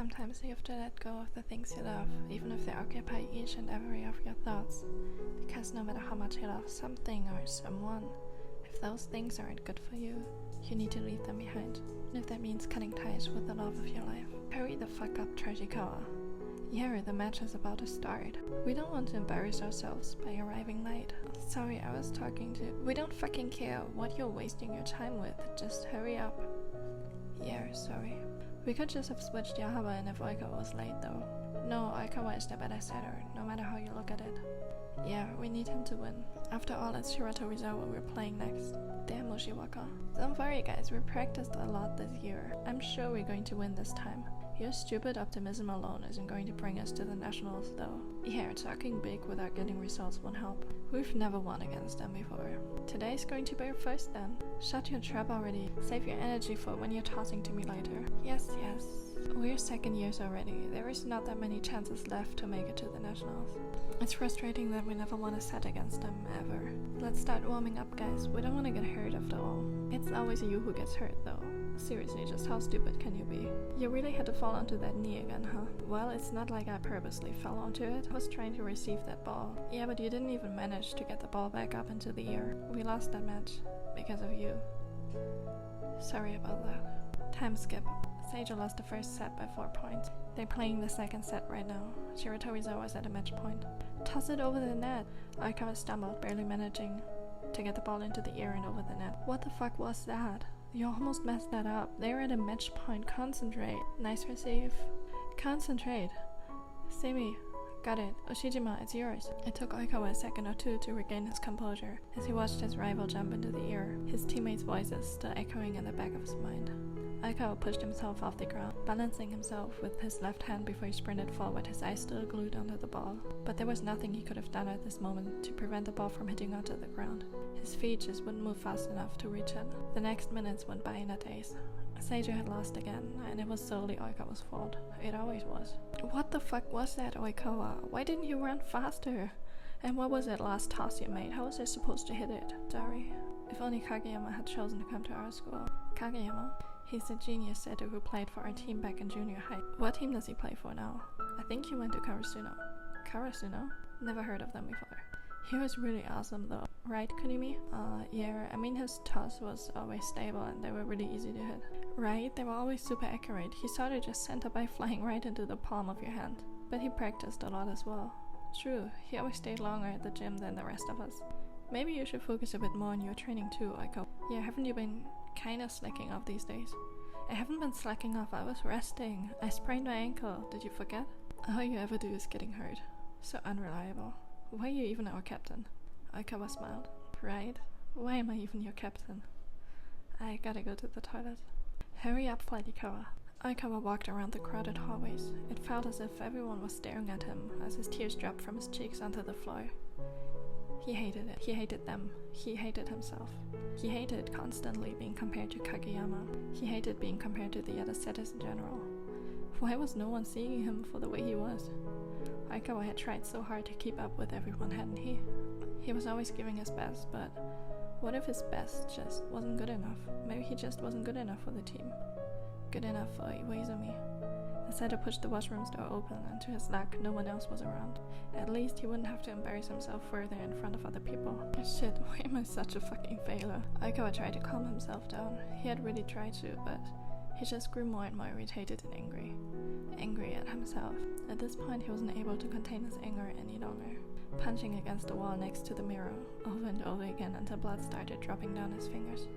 Sometimes you have to let go of the things you love, even if they occupy each and every of your thoughts. Because no matter how much you love something or someone, if those things aren't good for you, you need to leave them behind. And if that means cutting ties with the love of your life, hurry the fuck up, Oikawa. Yeah, the match is about to start. We don't want to embarrass ourselves by arriving late. Sorry, I was talking to... We don't fucking care what you're wasting your time with, just hurry up. Yeah, sorry. We could just have switched Aoba in if Oikawa was late though. No, Oikawa is the better setter, no matter how you look at it. Yeah, we need him to win. After all, it's Shiratorizawa we're playing next. Damn Oshiwaka. Don't worry guys, we practiced a lot this year. I'm sure we're going to win this time. Your stupid optimism alone isn't going to bring us to the nationals though. Yeah, talking big without getting results won't help. We've never won against them before. Today's going to be our first then. Shut your trap already. Save your energy for when you're tossing to me later. Yes. We're second years already. There is not that many chances left to make it to the nationals. It's frustrating that we never won a set against them, ever. Let's start warming up guys. We don't want to get hurt after all. It's always you who gets hurt though. Seriously, just how stupid can you be? You really had to fall onto that knee again, huh? Well, it's not like I purposely fell onto it. I was trying to receive that ball. Yeah, but you didn't even manage to get the ball back up into the air. We lost that match. Because of you. Sorry about that. Time skip. Seijo lost the first set by 4 points. They're playing the second set right now. Shiratorizawa is at a match point. Toss it over the net. Oikawa stumbled, barely managing to get the ball into the air and over the net. What the fuck was that? You almost messed that up. They're at a match point. Concentrate. Nice receive. Concentrate. Semi. Got it. Oshijima, it's yours. It took Oikawa a second or two to regain his composure as he watched his rival jump into the air, his teammates' voices still echoing in the back of his mind. Oikawa pushed himself off the ground, balancing himself with his left hand before he sprinted forward, his eyes still glued onto the ball. But there was nothing he could have done at this moment to prevent the ball from hitting onto the ground. His feet just wouldn't move fast enough to reach it. The next minutes went by in a daze. Seijo had lost again, and it was solely Oikawa's fault. It always was. What the fuck was that, Oikawa? Why didn't you run faster? And what was that last toss you made? How was I supposed to hit it? Sorry. If only Kageyama had chosen to come to our school. Kageyama? He's a genius setter who played for our team back in junior high. What team does he play for now? I think he went to Karasuno. Karasuno? Never heard of them before. He was really awesome though. Right, Kunimi? Yeah, I mean his toss was always stable and they were really easy to hit. Right, they were always super accurate. He sort of just sent a by flying right into the palm of your hand. But he practiced a lot as well. True, he always stayed longer at the gym than the rest of us. Maybe you should focus a bit more on your training too, Oikawa. Yeah, haven't you been kinda slacking off these days? I haven't been slacking off, I was resting. I sprained my ankle, did you forget? All you ever do is getting hurt. So unreliable. Why are you even our captain? Oikawa smiled. Right? Why am I even your captain? I gotta go to the toilet. Hurry up, Flightykawa. Oikawa walked around the crowded hallways. It felt as if everyone was staring at him as his tears dropped from his cheeks onto the floor. He hated it. He hated them. He hated himself. He hated constantly being compared to Kageyama. He hated being compared to the other setters in general. Why was no one seeing him for the way he was? Oikawa had tried so hard to keep up with everyone, hadn't he? He was always giving his best, but what if his best just wasn't good enough? Maybe he just wasn't good enough for the team. Good enough for IwaOi. The setter pushed the washroom's door open, and to his luck, no one else was around. At least he wouldn't have to embarrass himself further in front of other people. Shit, why am I such a fucking failure? Oikawa tried to calm himself down. He had really tried to, but he just grew more and more irritated and angry. Angry at himself. At this point, he wasn't able to contain his anger any longer, punching against the wall next to the mirror, over and over again until blood started dropping down his fingers.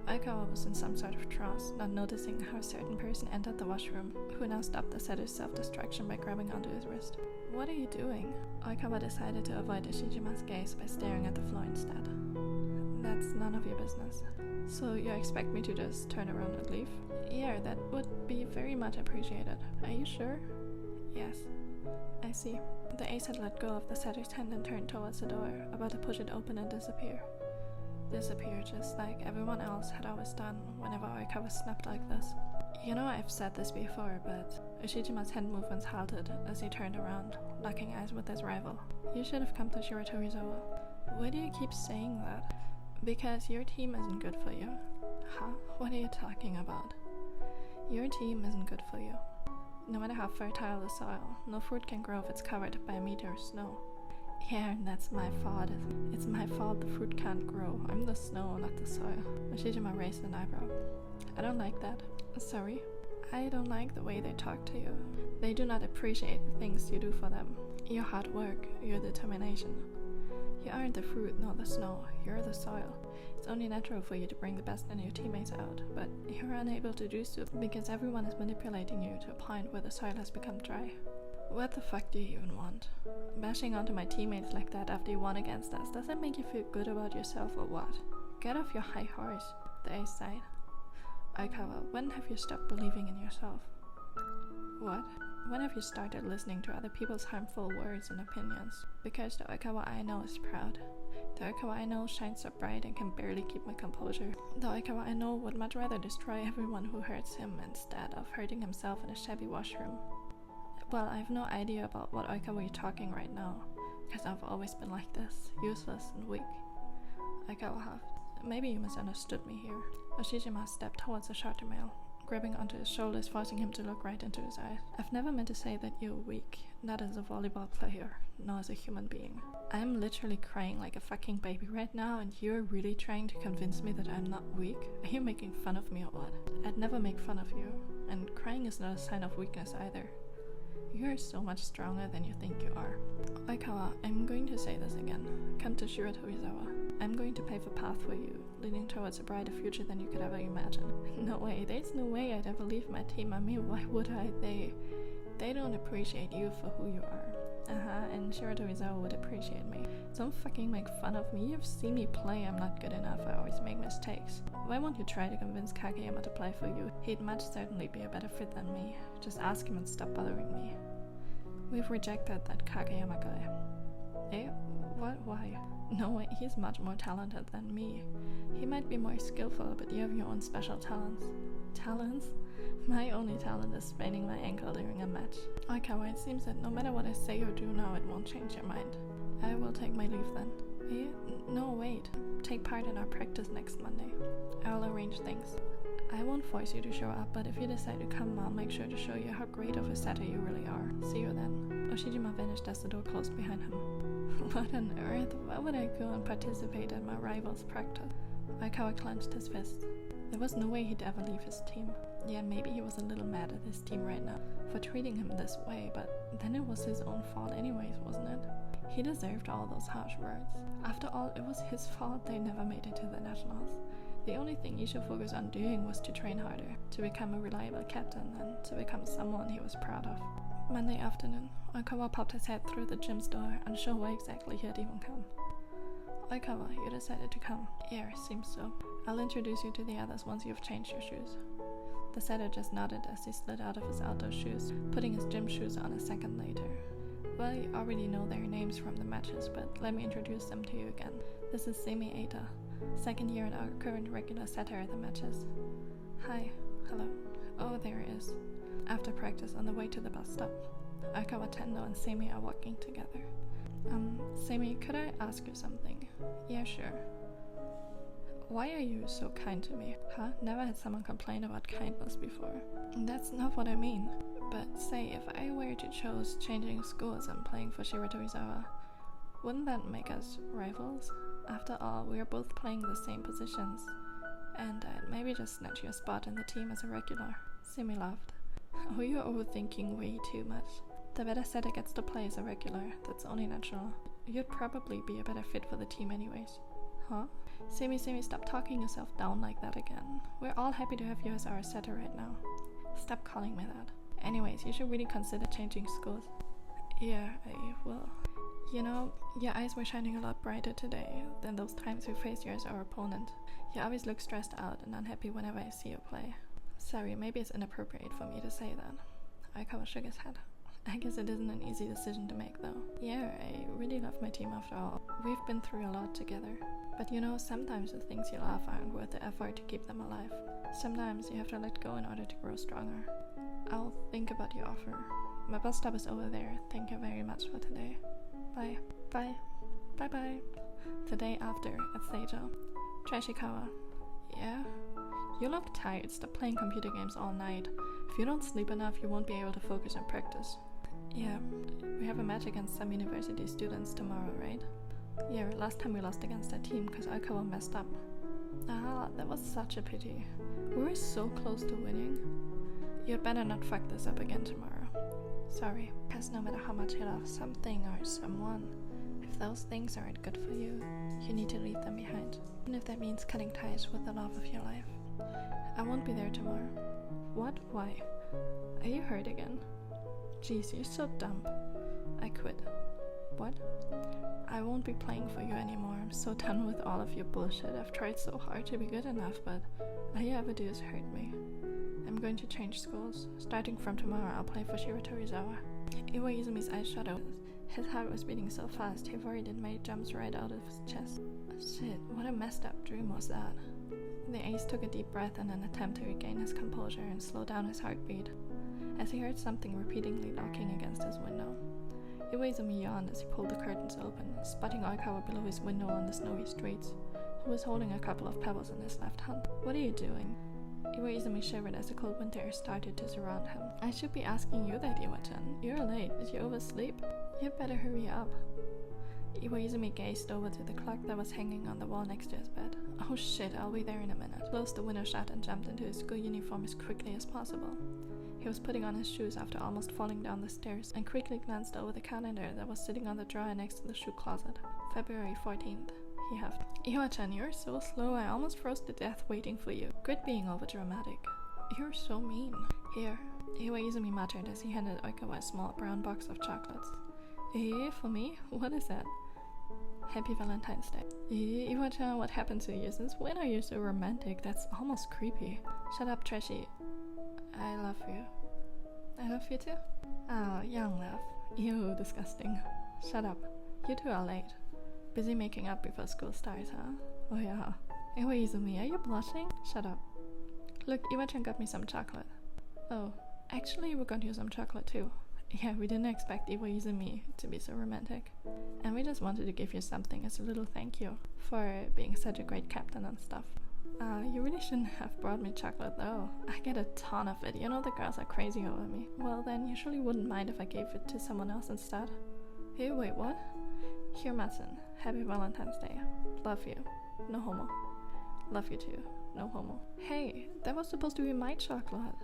Oikawa was in some sort of trance, not noticing how a certain person entered the washroom, who now stopped the setter's self-destruction by grabbing onto his wrist. What are you doing? Oikawa decided to avoid Oshijima's gaze by staring at the floor instead. That's none of your business. So you expect me to just turn around and leave? Yeah, that would be very much appreciated. Are you sure? Yes. I see. The ace had let go of the setter's hand and turned towards the door, about to push it open and disappear. Disappear just like everyone else had always done whenever Oikawa snapped like this. You know, I've said this before, but Oshijima's hand movements halted as he turned around, locking eyes with his rival. You should have come to Shiratorizawa. Why do you keep saying that? Because your team isn't good for you. Huh? What are you talking about? Your team isn't good for you. No matter how fertile the soil, no fruit can grow if it's covered by a meteor of snow. Yeah, and that's my fault. It's my fault the fruit can't grow. I'm the snow, not the soil. Oshijima raised an eyebrow. I don't like that. Sorry. I don't like the way they talk to you. They do not appreciate the things you do for them. Your hard work, your determination. You aren't the fruit nor the snow, you're the soil. It's only natural for you to bring the best in your teammates out, but you're unable to do so because everyone is manipulating you to a point where the soil has become dry. What the fuck do you even want? Bashing onto my teammates like that after you won against us, does that make you feel good about yourself or what? Get off your high horse, the ace sighed. Oikawa, when have you stopped believing in yourself? What? When have you started listening to other people's harmful words and opinions? Because the Oikawa I know is proud. The Oikawa I know shines so bright and can barely keep my composure. The Oikawa I know would much rather destroy everyone who hurts him instead of hurting himself in a shabby washroom. Well, I have no idea about what Oikawa you're talking right now, because I've always been like this, useless and weak. Oikawa huffed. Maybe you misunderstood me here. Oshijima stepped towards the shorter male, grabbing onto his shoulders, forcing him to look right into his eyes. I've never meant to say that you're weak, not as a volleyball player, nor as a human being. I'm literally crying like a fucking baby right now, and you're really trying to convince me that I'm not weak? Are you making fun of me or what? I'd never make fun of you, and crying is not a sign of weakness either. You're so much stronger than you think you are. Oikawa, I'm going to say this again. Come to Shiratorizawa. I'm going to pave a path for you, leading towards a brighter future than you could ever imagine. No way, there's no way I'd ever leave my team. I mean, why would I? They don't appreciate you for who you are. And Shiratorizawa would appreciate me. Don't fucking make fun of me. You've seen me play. I'm not good enough. I always make mistakes. Why won't you try to convince Kageyama to play for you? He'd much certainly be a better fit than me. Just ask him and stop bothering me. We've rejected that Kageyama guy. Eh? What? Why? No way, he's much more talented than me. He might be more skillful, but you have your own special talents. Talents? My only talent is spraining my ankle during a match. Oikawa, it seems that no matter what I say or do now, it won't change your mind. I will take my leave then. Eh? No, wait. Take part in our practice next Monday. I'll arrange things. I won't force you to show up, but if you decide to come, I'll make sure to show you how great of a setter you really are. See you then. Oshijima vanished as the door closed behind him. What on earth? Why would I go and participate in my rival's practice? Oikawa clenched his fist. There was no way he'd ever leave his team. Yeah, maybe he was a little mad at his team right now for treating him this way, but then it was his own fault anyways, wasn't it? He deserved all those harsh words. After all, it was his fault they never made it to the nationals. The only thing he should focus on doing was to train harder, to become a reliable captain, and to become someone he was proud of. Monday afternoon, Oikawa popped his head through the gym's door, unsure why exactly he had even come. Oikawa, you decided to come. Yeah, seems so. I'll introduce you to the others once you've changed your shoes. The setter just nodded as he slid out of his outdoor shoes, putting his gym shoes on a second later. Well, you already know their names from the matches, but let me introduce them to you again. This is Semi Eita, second year and our current regular setter at the matches. Hi. Hello. Oh, there he is. After practice on the way to the bus stop, Oikawa, Tendo, and Semi are walking together. Semi, could I ask you something? Yeah, sure. Why are you so kind to me? Huh? Never had someone complain about kindness before. That's not what I mean. But say, if I were to choose changing schools and playing for Shiratorizawa, wouldn't that make us rivals? After all, we are both playing the same positions, and I'd maybe just snatch your spot in the team as a regular. Simi laughed. Oh, you're overthinking way too much. The better setter gets to play as a regular, that's only natural. You'd probably be a better fit for the team anyways. Huh? Simi, stop talking yourself down like that again. We're all happy to have you as our setter right now. Stop calling me that. Anyways, you should really consider changing schools. Yeah, I will. You know, your eyes were shining a lot brighter today than those times we faced you as our opponent. You always look stressed out and unhappy whenever I see you play. Sorry, maybe it's inappropriate for me to say that. Oikawa shook his head. I guess it isn't an easy decision to make though. Yeah, I really love my team after all. We've been through a lot together. But you know, sometimes the things you love aren't worth the effort to keep them alive. Sometimes you have to let go in order to grow stronger. I'll think about your offer. My bus stop is over there. Thank you very much for today. Bye. Bye. Bye-bye. The day after, at Seijo. Trashikawa. Yeah? You look tired, stop playing computer games all night. If you don't sleep enough, you won't be able to focus and practice. Yeah, we have a match against some university students tomorrow, right? Yeah, last time we lost against that team because Oikawa messed up. Ah, that was such a pity. We were so close to winning. You'd better not fuck this up again tomorrow. Sorry, because no matter how much you love something or someone, if those things aren't good for you, you need to leave them behind. Even if that means cutting ties with the love of your life. I won't be there tomorrow. What? Why? Are you hurt again? Jeez, you're so dumb. I quit. What? I won't be playing for you anymore. I'm so done with all of your bullshit. I've tried so hard to be good enough, but all you ever do is hurt me. I'm going to change schools. Starting from tomorrow, I'll play for Shiratorizawa. Iwaizumi's eyes shut open. His heart was beating so fast, he worried it made jumps right out of his chest. Shit, what a messed up dream was that? The ace took a deep breath in an attempt to regain his composure and slow down his heartbeat, as he heard something repeatedly knocking against his window. Iwaizumi yawned as he pulled the curtains open, spotting Oikawa below his window on the snowy streets, who was holding a couple of pebbles in his left hand. What are you doing? Iwaizumi shivered as the cold winter air started to surround him. I should be asking you that, Iwa-chan. You're late. Did you oversleep? You'd better hurry up. Iwaizumi gazed over to the clock that was hanging on the wall next to his bed. Oh shit, I'll be there in a minute. Closed the window shut and jumped into his school uniform as quickly as possible. He was putting on his shoes after almost falling down the stairs and quickly glanced over the calendar that was sitting on the drawer next to the shoe closet. February 14th. He huffed. Iwa-chan, you're so slow. I almost froze to death waiting for you. Quit being overdramatic. You're so mean. Here. Iwaizumi muttered as he handed Oikawa a small brown box of chocolates. For me? What is that? Happy Valentine's Day. Iwa-chan, what happened to you? Since when are you so romantic? That's almost creepy. Shut up, Trashy. I love you. I love you too? Oh, young love. Ew, disgusting. Shut up. You two are late. Busy making up before school starts, huh? Oh yeah. Iwaizumi, are you blushing? Shut up. Look, Iwa-chan got me some chocolate. Oh, actually we got you some chocolate too. Yeah, we didn't expect Iwaizumi to be so romantic. And we just wanted to give you something as a little thank you for being such a great captain and stuff. You really shouldn't have brought me chocolate though. I get a ton of it. You know the girls are crazy over me. Well then, you surely wouldn't mind if I gave it to someone else instead. Hey, wait, what? Here, Matsun. Happy Valentine's Day. Love you. No homo. Love you too. No homo. Hey, that was supposed to be my chocolate.